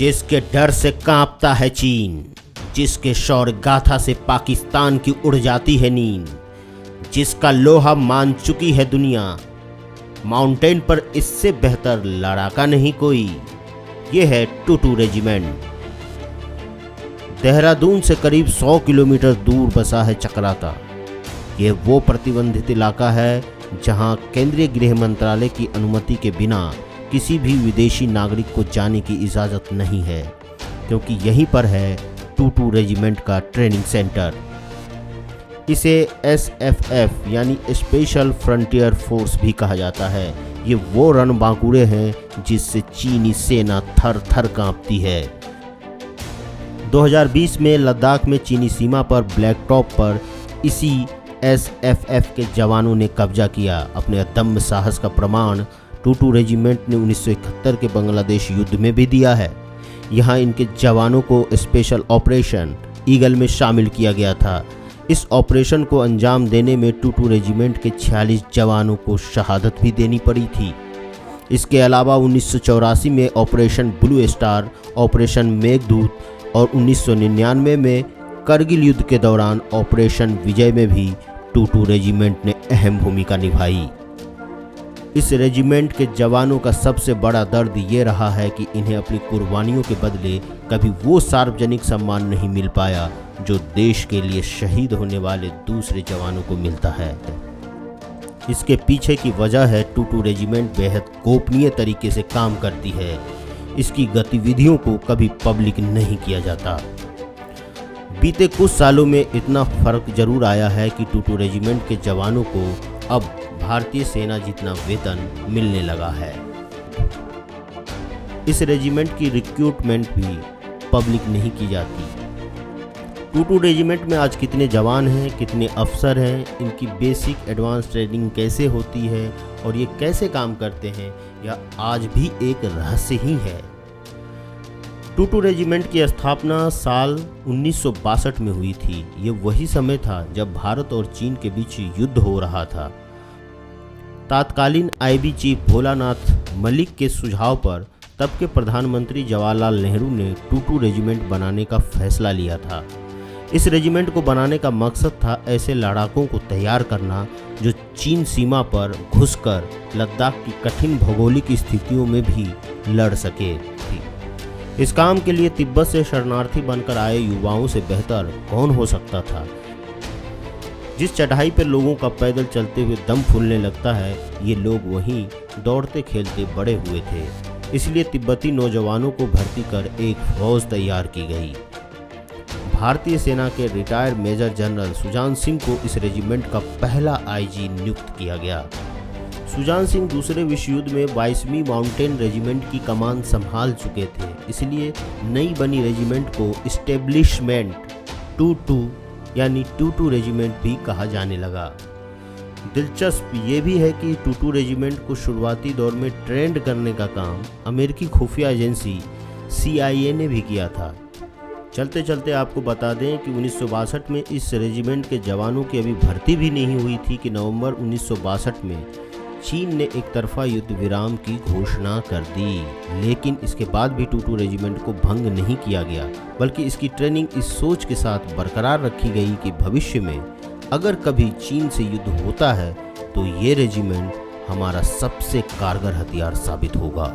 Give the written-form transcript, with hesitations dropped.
जिसके डर से कांपता है चीन, जिसके शौर्य गाथा से पाकिस्तान की उड़ जाती है नींद, जिसका लोहा मान चुकी है दुनिया, माउंटेन पर इससे बेहतर लड़ाका नहीं कोई। ये है टूटू रेजिमेंट। देहरादून से करीब 100 किलोमीटर दूर बसा है चक्राता। ये वो प्रतिबंधित इलाका है जहां केंद्रीय गृह मंत्रालय की अनुमति के बिना किसी भी विदेशी नागरिक को जाने की इजाज़त नहीं है, क्योंकि यहीं पर है टूटू रेजिमेंट का ट्रेनिंग सेंटर। इसे SFF यानी स्पेशल फ्रंटियर फोर्स भी कहा जाता है। ये वो रणबांकुरे हैं जिससे चीनी सेना थर थर कांपती है। 2020 में लद्दाख में चीनी सीमा पर ब्लैक टॉप पर इसी SFF के जवानों ने कब्जा किया। अपने अदम्य साहस का प्रमाण टूटू रेजिमेंट ने 1971 के बांग्लादेश युद्ध में भी दिया है। यहाँ इनके जवानों को स्पेशल ऑपरेशन ईगल में शामिल किया गया था। इस ऑपरेशन को अंजाम देने में टूटू रेजिमेंट के 46 जवानों को शहादत भी देनी पड़ी थी। इसके अलावा 1984 में operation blue star, operation Meghdoot और 1999 में करगिल युद्ध के दौरान ऑपरेशन विजय में भी टूटू रेजिमेंट ने अहम भूमिका निभाई। इस रेजिमेंट के जवानों का सबसे बड़ा दर्द ये रहा है कि इन्हें अपनी कुर्बानियों के बदले कभी वो सार्वजनिक सम्मान नहीं मिल पाया जो देश के लिए शहीद होने वाले दूसरे जवानों को मिलता है। इसके पीछे की वजह है टूटू रेजिमेंट बेहद गोपनीय तरीके से काम करती है। इसकी गतिविधियों को कभी पब्लिक नहीं किया जाता। बीते कुछ सालों में इतना फर्क जरूर आया है कि टूटू रेजिमेंट के जवानों को अब भारतीय सेना जितना वेतन मिलने लगा है। इस रेजिमेंट की रिक्रूटमेंट भी पब्लिक नहीं की जाती। टूटू रेजिमेंट में आज कितने जवान हैं, कितने अफसर हैं, इनकी बेसिक एडवांस ट्रेनिंग कैसे होती है और ये कैसे काम करते हैं, यह आज भी एक रहस्य ही है। टूटू रेजिमेंट की स्थापना साल 1962 में हुई थी। ये वही समय था जब भारत और चीन के बीच युद्ध हो रहा था। तत्कालीन IB चीफ भोलानाथ मलिक के सुझाव पर तब के प्रधानमंत्री जवाहरलाल नेहरू ने टूटू रेजिमेंट बनाने का फैसला लिया था। इस रेजिमेंट को बनाने का मकसद था ऐसे लड़ाकों को तैयार करना जो चीन सीमा पर घुसकर लद्दाख की कठिन भौगोलिक स्थितियों में भी लड़ सके। इस काम के लिए तिब्बत से शरणार्थी बनकर आए युवाओं से बेहतर कौन हो सकता था। जिस चढ़ाई पर लोगों का पैदल चलते हुए दम फूलने लगता है, ये लोग वहीं दौड़ते खेलते बड़े हुए थे। इसलिए तिब्बती नौजवानों को भर्ती कर एक फौज तैयार की गई। भारतीय सेना के retired major general Sujan Singh को इस रेजिमेंट का पहला IG नियुक्त किया गया। सुजान सिंह दूसरे विश्व युद्ध में 22वीं माउंटेन रेजिमेंट की कमान संभाल चुके थे, इसलिए नई बनी रेजिमेंट को इस्टेब्लिशमेंट टूटू यानी टूटू रेजिमेंट भी कहा जाने लगा। दिलचस्प ये भी है कि टूटू रेजिमेंट को शुरुआती दौर में ट्रेंड करने का काम अमेरिकी खुफिया एजेंसी CIA ने भी किया था। चलते चलते आपको बता दें कि 1962 में इस रेजिमेंट के जवानों की अभी भर्ती भी नहीं हुई थी कि नवंबर 1962 में चीन ने एक तरफा युद्ध विराम की घोषणा कर दी। लेकिन इसके बाद भी टूटू रेजिमेंट को भंग नहीं किया गया, बल्कि इसकी ट्रेनिंग इस सोच के साथ बरकरार रखी गई कि भविष्य में अगर कभी चीन से युद्ध होता है तो ये रेजिमेंट हमारा सबसे कारगर हथियार साबित होगा।